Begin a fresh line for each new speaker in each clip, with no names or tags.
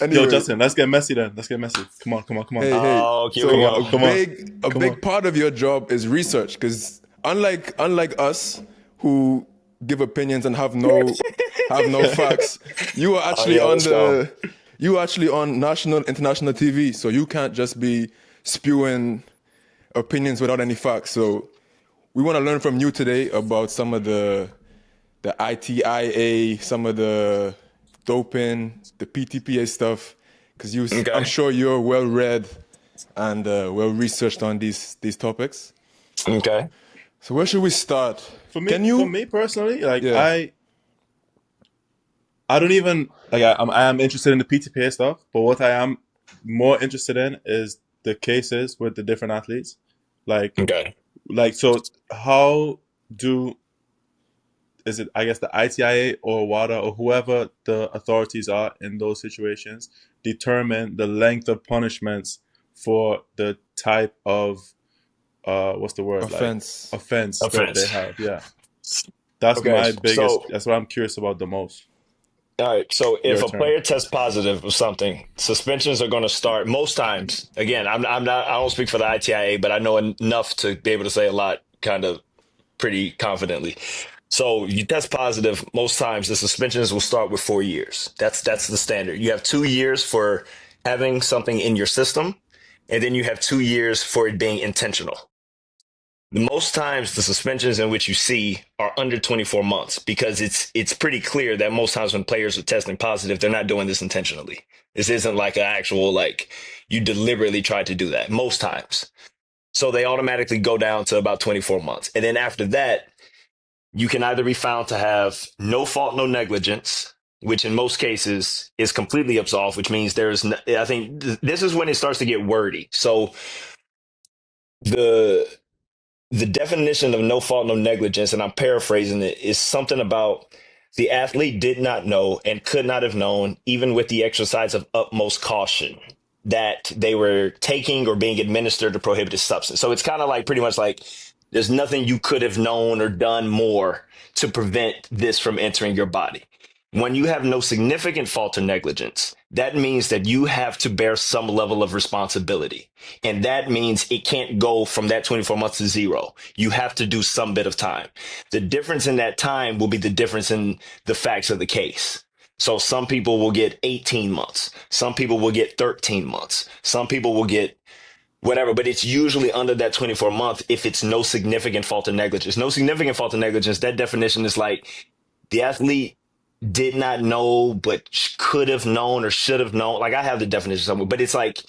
Yo,
Anyway,
Justin, let's get messy then. Let's get messy. Come on, come on, come on.
hey.
Oh, here we
Come
So
go.
on, come on,
a
come on.
big part of your job is research, because unlike us who give opinions and have no facts, you are
Oh
actually
yeah,
on
let's go.
national, international TV, so you can't just be spewing opinions without any facts. So we want to learn from you today about some of the ITIA, some of the doping, the PTPA stuff, because I'm
Okay.
sure you're well read and well researched on these topics.
Okay.
So where should we start? Can
For
you?
me personally, like
Yeah.
I don't even like I am interested in the PTPA stuff, but what I am more interested in is the cases with the different athletes. Like
Okay.
so how do is it I guess the ITIA or WADA or whoever the authorities are in those situations determine the length of punishments for the type of what's the word, like
Offense.
offense that they
Offense.
have. Yeah. That's
Okay.
my biggest,
So,
that's what I'm curious about the most.
all right. So, if
Your
a
turn.
player tests positive of something, suspensions are going to start most times. Again, I'm not. I don't speak for the ITIA, but I know enough to be able to say a lot, kind of pretty confidently. So, you test positive. Most times, the suspensions will start with 4 years. That's the standard. You have 2 years for having something in your system, and then you have 2 years for it being intentional. Most times the suspensions in which you see are under 24 months because it's pretty clear that most times when players are testing positive, they're not doing this intentionally. This isn't like an actual, like, you deliberately tried to do that most times. So they automatically go down to about 24 months. And then after that, you can either be found to have no fault, no negligence, which in most cases is completely absolved, which means I think this is when it starts to get wordy. So the the definition of no fault, no negligence, and I'm paraphrasing it, is something about the athlete did not know and could not have known, even with the exercise of utmost caution, that they were taking or being administered a prohibited substance. So it's kind of like pretty much like there's nothing you could have known or done more to prevent this from entering your body. When you have no significant fault or negligence, that means that you have to bear some level of responsibility. And that means it can't go from that 24 months to zero. You have to do some bit of time. The difference in that time will be the difference in the facts of the case. So some people will get 18 months. Some people will get 13 months. Some people will get whatever, but it's usually under that 24 month if it's no significant fault or negligence. No significant fault or negligence, that definition is like the athlete did not know, but could have known or should have known. Like I have the definition somewhere, but it's like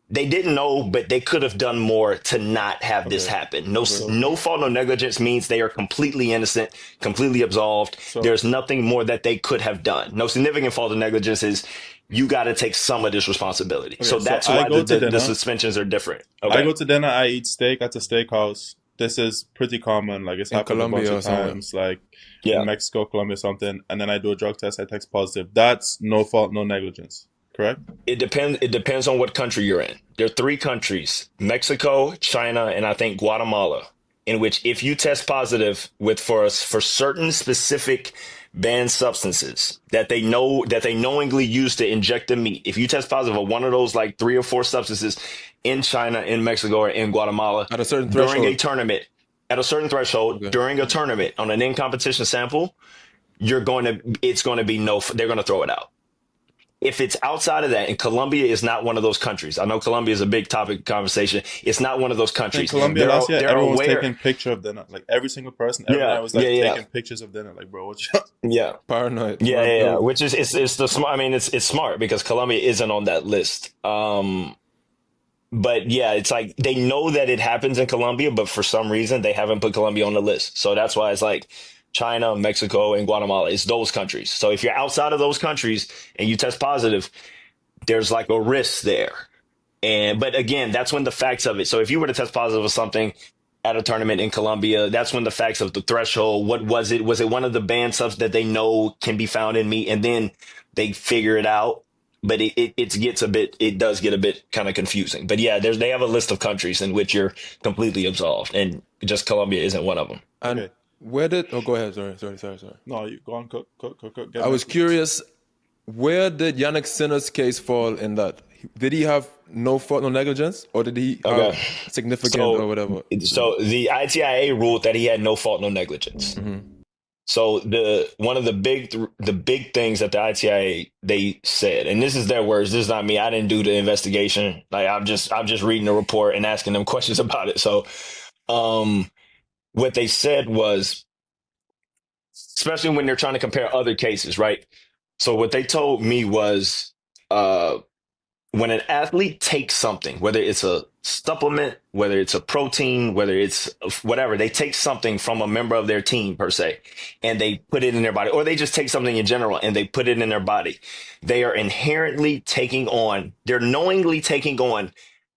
they didn't know, but they could have done more to not have this
Okay.
happen. No,
So,
no fault, no negligence means they are completely innocent, completely absolved.
so,
There's nothing more that they could have done. No significant fault or negligence is you got to take some of this responsibility.
okay.
So
So
that's why the
dinner.
suspensions are different.
I
Okay.
go to dinner. I eat steak at a steakhouse. This is pretty common. Like it's
In
happened a bunch
Colombia
of
or somewhere.
times. Like in
Yeah.
Mexico, Colombia, something. And then I do a drug test. I test positive. That's no fault, no negligence. Correct?
It depends on what country you're in. There are three countries: Mexico, China, and I think Guatemala, in which if you test positive for certain specific banned substances that they knowingly use to inject the meat, if you test positive of one of those like three or four substances in China, in Mexico, or in Guatemala
At a certain
during a
threshold.
tournament at a certain threshold
Okay.
during a tournament on an in competition sample, it's going to be no, they're going to throw it out. If it's outside of that, and Colombia is not one of those countries. I know Colombia is a big topic of conversation. It's not one of those
In
countries.
Colombia last year,
They're
everyone was
aware.
taking picture of dinner. Like every single person, every
Yeah,
night was
yeah,
like
yeah,
taking pictures of dinner. Like, bro, what
yeah,
Paranoid.
yeah, yeah, yeah.
Dope.
Which is it's the smart. I mean, it's smart because Colombia isn't on that list. But yeah, it's like they know that it happens in Colombia, but for some reason they haven't put Colombia on the list. So that's why it's like China, Mexico, and Guatemala. It's those countries. So if you're outside of those countries and you test positive, there's like a risk there. But again, that's when the facts of it. So if you were to test positive of something at a tournament in Colombia, that's when the facts of the threshold. What was it? Was it one of the banned subs that they know can be found in meat? And then they figure it out. But it does get a bit kind of confusing. But yeah, they have a list of countries in which you're completely absolved, and just Colombia isn't one of them.
And
okay.
where did? Oh, go ahead. Sorry.
No, you go on, cook.
I
Get
was
messy.
curious. Where did Yannick Sinner's case fall in that? Did he have no fault, no negligence, or did he have
Okay.
significant or
So,
whatever?
so the ITIA ruled that he had no fault, no negligence. So one of the big things that the ITIA they said, and this is their words, this is not me. I didn't do the investigation. Like I'm just reading the report and asking them questions about it. So, what they said was, especially when they're trying to compare other cases, right? So what they told me was, uh, when an athlete takes something, whether it's a supplement, whether it's a protein, whether it's whatever, they take something from a member of their team per se, and they put it in their body, or they just take something in general and they put it in their body. They are inherently they're knowingly taking on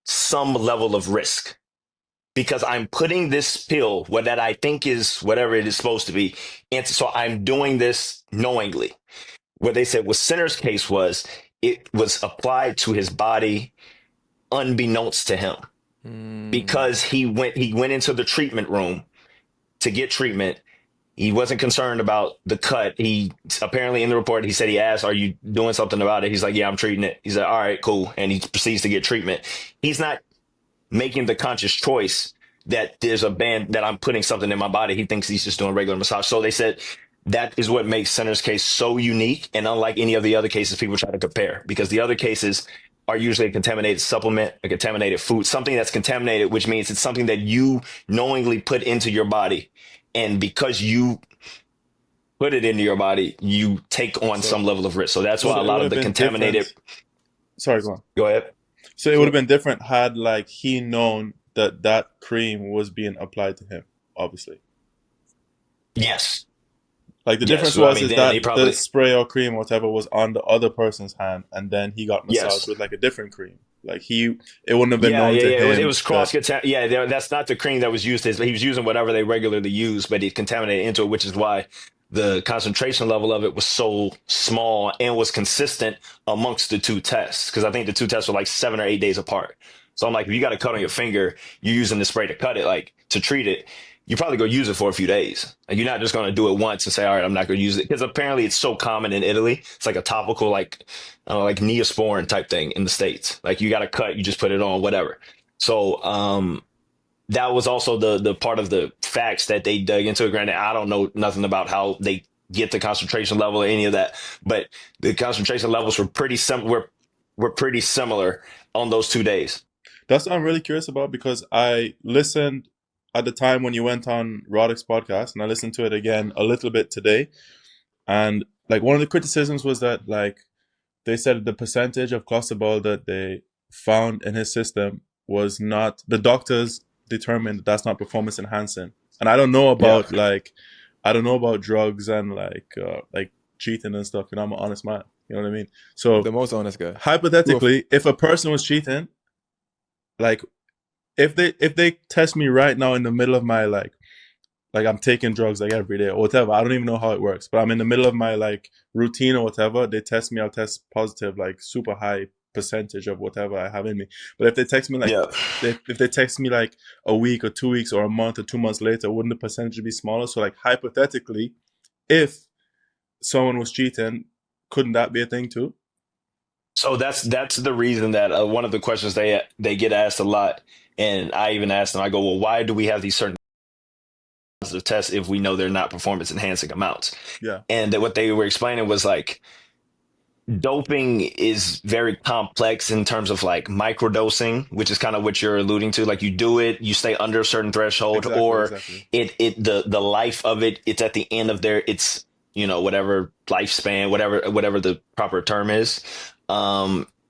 some level of risk because I'm putting this pill, what that I think is whatever it is supposed to be. And so I'm doing this knowingly. What they said was Sinner's case was it was applied to his body unbeknownst to him because he went into the treatment room to get treatment. He wasn't concerned about the cut. He apparently in the report, he said he asked, "Are you doing something about it?" He's like, "Yeah, I'm treating it." He said, "All right, cool." And he proceeds to get treatment. He's not making the conscious choice that there's a band that I'm putting something in my body. He thinks he's just doing regular massage. So they said that is what makes Center's case so unique and unlike any of the other cases people try to compare, because the other cases are usually a contaminated supplement, a contaminated food, something that's contaminated, which means it's something that you knowingly put into your body. And because you put it into your body, you take on
So,
some level of risk. So that's
so
why a
it
lot
would
of
have
the
been different.
contaminated,
Sorry, go on.
go ahead.
So it would have been different had like he known that that cream was being applied to him. Obviously,
Yes.
like the
Yes.
difference
Well, I
was
mean,
is
then
that
he
the
probably,
spray or cream or whatever was on the other person's hand, and then he got massaged
yes.
with like a different cream. Like it wouldn't have been
Yeah,
known
yeah,
to
yeah. It
him
was
that.
cross contam. Yeah, that's not the cream that was used. He was using whatever they regularly use, but it contaminated into it, which is why the concentration level of it was so small and was consistent amongst the two tests. Because I think the two tests were like 7 or 8 days apart. So I'm like, if you got a cut on your finger, you're using the spray to cut it, like to treat it. You probably go use it for a few days. Like you're not just going to do it once and say, all right, I'm not going to use it. Because apparently it's so common in Italy. It's like a topical, like, I don't know, like Neosporin type thing in the States. Like you got a cut, you just put it on, whatever. So that was also the part of the facts that they dug into. Granted, I don't know nothing about how they get the concentration level or any of that, but the concentration levels were were pretty similar on those 2 days.
That's what I'm really curious about because I listened at the time when you went on Roddick's podcast, and I listened to it again a little bit today. And like one of the criticisms was that like they said the percentage of clostebol that they found in his system was not, the doctors determined that that's not performance enhancing. And I don't know
Yeah.
about like I don't know about drugs and like cheating and stuff. You know, I'm an honest man. You know what I mean? So
The most honest guy.
hypothetically, if a person was cheating, like if they test me right now in the middle of my like I'm taking drugs like every day or whatever. I don't even know how it works, but I'm in the middle of my like routine or whatever. They test me, I'll test positive, like super high percentage of whatever I have in me. But if they text me like
Yeah.
if they text me like a week or 2 weeks or a month or 2 months later, wouldn't the percentage be smaller? So like hypothetically, if someone was cheating, couldn't that be a thing too?
So that's the reason that one of the questions they get asked a lot, and I even asked them. I go, well, why do we have these certain positive tests if we know they're not performance enhancing amounts?
Yeah.
And that what they were explaining was like doping is very complex in terms of like microdosing, which is kind of what you're alluding to. Like you do it, you stay under a certain threshold,
Exactly,
or
exactly.
the life of it, it's at the end of it's whatever lifespan, whatever the proper term is.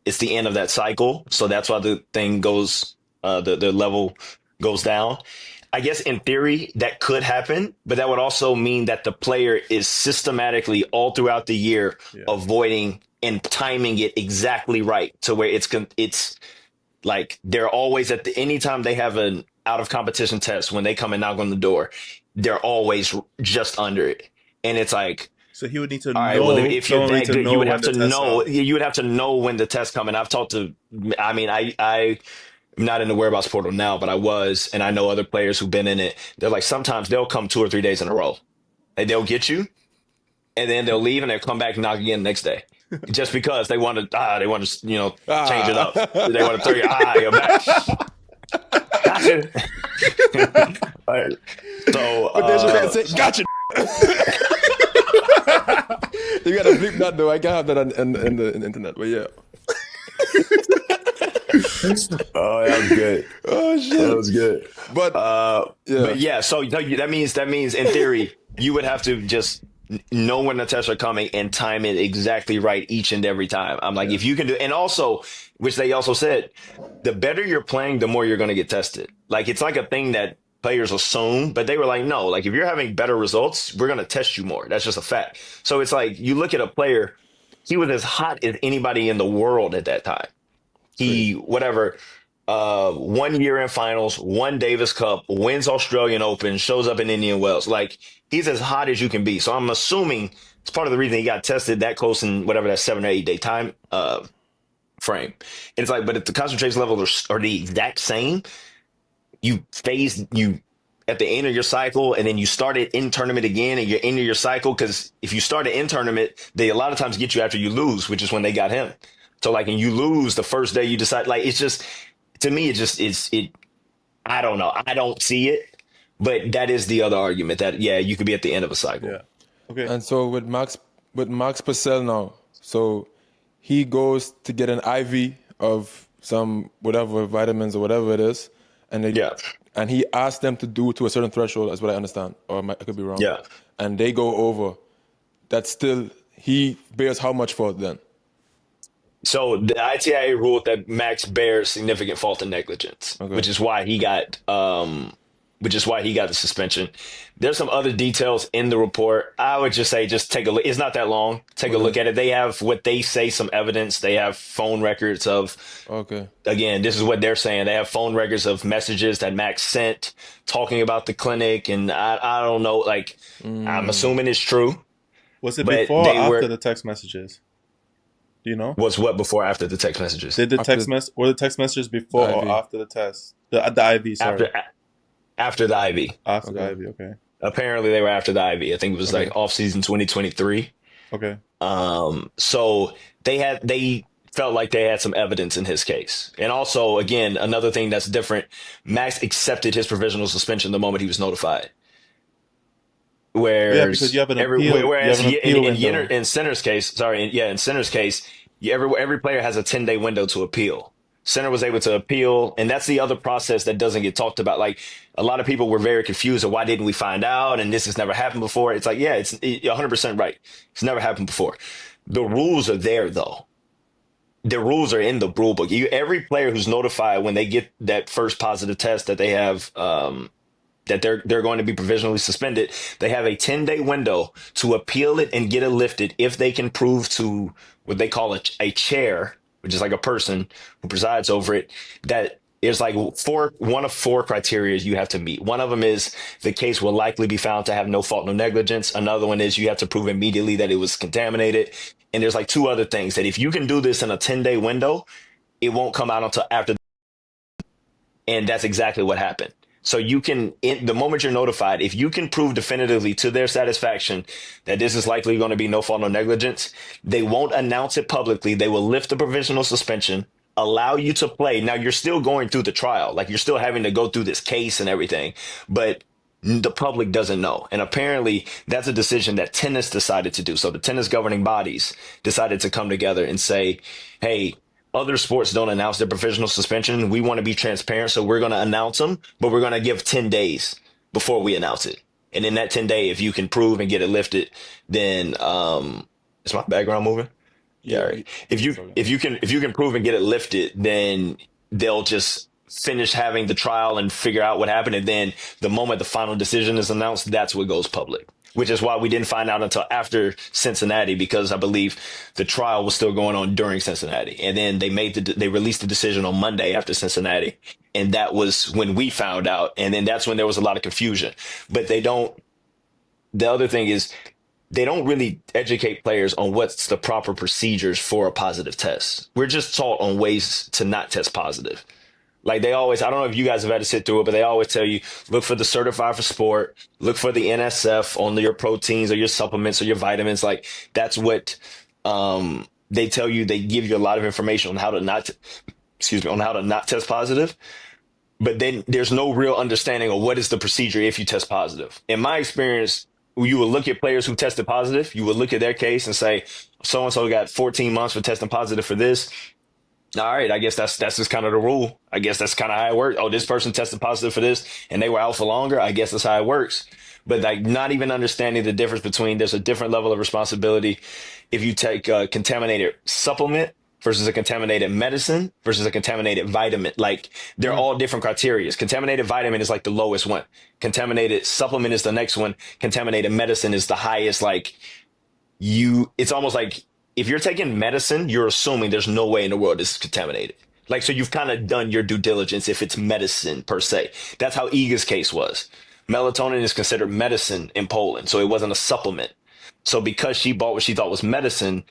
It's the end of that cycle. So that's why the thing goes the level goes down. I guess in theory that could happen, but that would also mean that the player is systematically all throughout the year
Yeah.
avoiding and timing it exactly right to where it's like they're always at the anytime they have an out of competition test when they come and knock on the door, they're always just under it. And it's like,
So he would need to
all right, well,
know,
if you're
someone would need
that
to
good, you
know
would
when
have
the
to
tests
know.
are.
You would have to know when the tests come. And I've talked to. I mean, I'm not in the whereabouts portal now, but I was, and I know other players who've been in it. They're like sometimes they'll come 2 or 3 days in a row, and they'll get you, and then they'll leave, and they'll come back and knock again the next day. just because they want to, change it up. They want to throw you,
Ah.
you're back. Gotcha. All right. So,
But then you can't say, gotcha. You gotta bleep that though. I can't have that in the internet. But yeah.
oh, that was good.
Oh
That
shit.
was good.
But yeah.
But yeah, so that means in theory you would have to just know when the tests are coming and time it exactly right each and every time. I'm like, if you can do, and also, which they also said, the better you're playing, the more you're going to get tested. Like it's like a thing that players assume, but they were like, no, like if you're having better results, we're going to test you more. That's just a fact. So it's like you look at a player, he was as hot as anybody in the world at that time. He whatever 1 year in finals, won Davis Cup, wins Australian Open, shows up in Indian Wells. Like he's as hot as you can be. So I'm assuming it's part of the reason he got tested that close in whatever that 7 or 8 day time frame. And it's like, but if the concentration levels are the exact same, you phase you at the end of your cycle, and then you start it in tournament again, and you're into your cycle. Because if you start it in tournament, they a lot of times get you after you lose, which is when they got him. So like, and you lose the first day, you decide. Like it's just to me, it just it. I don't know. I don't see it, but that is the other argument that you could be at the end of a cycle.
Yeah. Okay.
And so with Max Purcell now, so he goes to get an IV of some whatever vitamins or whatever it is, and and he asked them to do to a certain threshold, as what I understand, or I could be wrong.
Yeah.
And they go over. That's still he bears how much fault then?
So the ITIA ruled that Max bears significant fault and negligence, which is why he got the suspension. There's some other details in the report. I would just say, just take a look. It's not that long. Take a look at it. They have what they say, some evidence. They have phone records of, again, this is what they're saying. They have phone records of messages that Max sent talking about the clinic. And I don't know, like, I'm assuming it's true.
Was it before or after the text messages? Do you know?
Was what before or after the text messages?
Were the text messages before or after the test? The IV, sorry.
After the IV.
After the IV, okay.
Apparently they were after the IV. I think it was like off season 2023.
Okay.
So they felt like they had some evidence in his case. And also, again, another thing that's different, Max accepted his provisional suspension the moment he was notified. Whereas,
because you have an appeal.
In Center's case, every player has a 10-day window to appeal. Center was able to appeal, and that's the other process that doesn't get talked about. Like, a lot of people were very confused of why didn't we find out, and this has never happened before. It's like, it's 100% right. It's never happened before. The rules are there, though. The rules are in the rule book. Every player who's notified when they get that first positive test that they have that they're going to be provisionally suspended, they have a 10-day window to appeal it and get it lifted if they can prove to what they call a chair, which is like a person who presides over it, that there's like one of four criteria you have to meet. One of them is the case will likely be found to have no fault, no negligence. Another one is you have to prove immediately that it was contaminated. And there's like two other things that if you can do this in a 10-day window, it won't come out until after. And that's exactly what happened. So you can, the moment you're notified, if you can prove definitively to their satisfaction that this is likely going to be no fault, no negligence, they won't announce it publicly. They will lift the provisional suspension, allow you to play. Now, you're still going through the trial. Like, you're still having to go through this case and everything, but the public doesn't know. And apparently that's a decision that tennis decided to do. So the tennis governing bodies decided to come together and say, hey, other sports don't announce their provisional suspension. We want to be transparent, so we're going to announce them, but we're going to give 10 days before we announce it. And in that 10 day, if you can prove and get it lifted, then is my background moving? Yeah. Right. If you can prove and get it lifted, then they'll just finish having the trial and figure out what happened. And then the moment the final decision is announced, that's what goes public. Which is why we didn't find out until after Cincinnati, because I believe the trial was still going on during Cincinnati. And then they released the decision on Monday after Cincinnati. And that was when we found out. And then that's when there was a lot of confusion. But the other thing is, they don't really educate players on what's the proper procedures for a positive test. We're just taught on ways to not test positive. Like they always, I don't know if you guys have had to sit through it, but they always tell you, look for the Certified for Sport, look for the NSF on your proteins or your supplements or your vitamins. Like that's what they tell you, they give you a lot of information on how to not, on how to not test positive. But then there's no real understanding of what is the procedure if you test positive. In my experience, you would look at players who tested positive. You would look at their case and say, so and so got 14 months for testing positive for this. All right, I guess that's just kind of the rule. I guess that's kind of how it works. Oh, this person tested positive for this and they were out for longer. I guess that's how it works. But like not even understanding the difference between, there's a different level of responsibility if you take a contaminated supplement versus a contaminated medicine versus a contaminated vitamin. Like they're all different criteria. Contaminated vitamin is like the lowest one. Contaminated supplement is the next one. Contaminated medicine is the highest. Like it's almost like if you're taking medicine, you're assuming there's no way in the world this is contaminated. Like, so you've kind of done your due diligence if it's medicine per se. That's how Iga's case was. Melatonin is considered medicine in Poland, so it wasn't a supplement. So because she bought what she thought was medicine,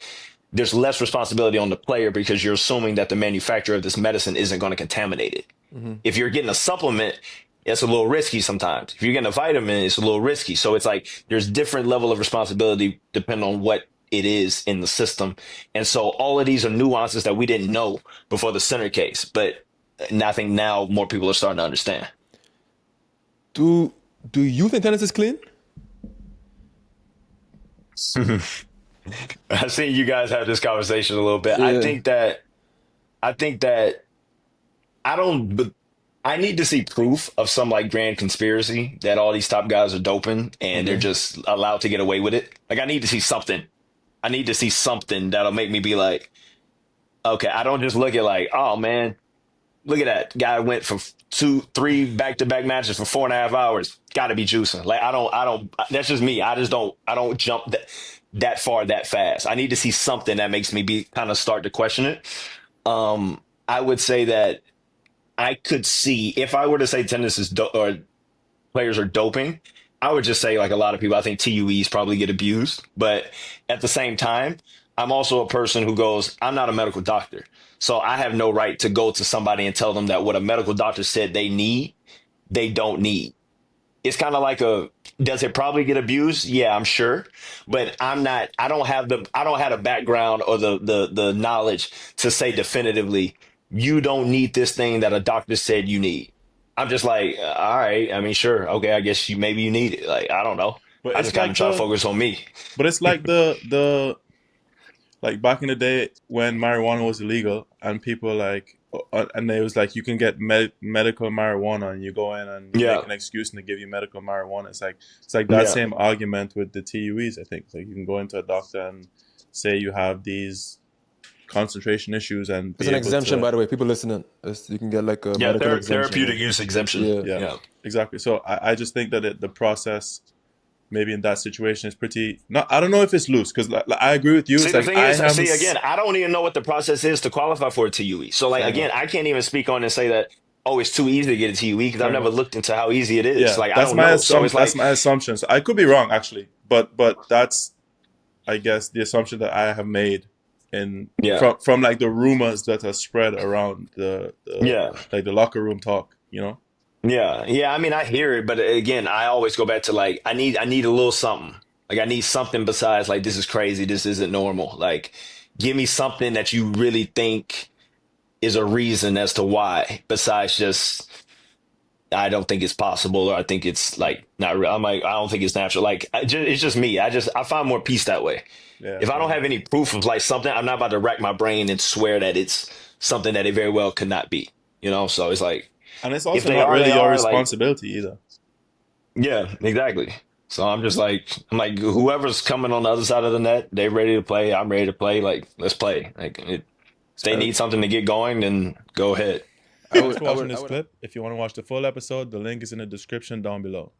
there's less responsibility on the player because you're assuming that the manufacturer of this medicine isn't going to contaminate it. Mm-hmm. If you're getting a supplement, it's a little risky sometimes. If you're getting a vitamin, it's a little risky. So it's like there's different level of responsibility depending on what it is in the system. And so all of these are nuances that we didn't know before the center case, but I think now more people are starting to understand.
Do you think tennis is clean?
I've seen you guys have this conversation a little bit. Yeah. I think that I need to see proof of some like grand conspiracy that all these top guys are doping and they're just allowed to get away with it. Like I need to see something. I need to see something that'll make me be like, okay, I don't just look at like, oh man, look at that guy went for 2-3 back-to-back matches for 4.5 hours. Got to be juicing. Like I don't. That's just me. I don't jump that far that fast. I need to see something that makes me kind of start to question it. I would say that I could see if I were to say tennis is or players are doping. I would just say, like a lot of people, I think TUEs probably get abused. But at the same time, I'm also a person who goes, I'm not a medical doctor. So I have no right to go to somebody and tell them that what a medical doctor said they need, they don't need. It's kind of like does it probably get abused? Yeah, I'm sure. But I don't have the background or the knowledge to say definitively, you don't need this thing that a doctor said you need. I'm just like, all right. I mean, sure. Okay. I guess maybe you need it. Like, I don't know.
But
I just kind of try to focus on me.
But it's like like back in the day when marijuana was illegal and people like, and it was like, you can get medical marijuana and you go in and you make an excuse and they give you medical marijuana. It's like that same argument with the TUEs. I think it's like you can go into a doctor and say you have these concentration issues and
it's an exemption, by the way. People listening, you can get like a medical exemption.
Therapeutic use exemption.
Yeah, exactly. So I just think that the process, maybe in that situation, is pretty. I don't know if it's loose because like, I agree with you.
See, the thing is, again, I don't even know what the process is to qualify for a TUE. So like again, I can't even speak on and say that it's too easy to get a TUE because I've never looked into how easy it is.
Yeah,
like
that's
I don't know. So it's
that's my assumption. So I could be wrong actually, but that's, I guess, the assumption that I have made. From like the rumors that are spread around like the locker room talk, you know.
Yeah. I mean, I hear it, but again, I always go back to like I need a little something. Like I need something besides like this is crazy, this isn't normal. Like give me something that you really think is a reason as to why, besides just I don't think it's possible or I think it's like not real. I'm like I don't think it's natural. Like it's just me. I find more peace that way. Yeah, if I don't have any proof of like something, I'm not about to rack my brain and swear that it's something that it very well could not be, you know? So it's like,
and it's also not really your responsibility either.
Yeah, exactly. So I'm like, whoever's coming on the other side of the net, they're ready to play. I'm ready to play. Like, let's play. Like, if they need something to get going, then go ahead.
Thanks for watching this clip. If you want to watch the full episode, the link is in the description down below.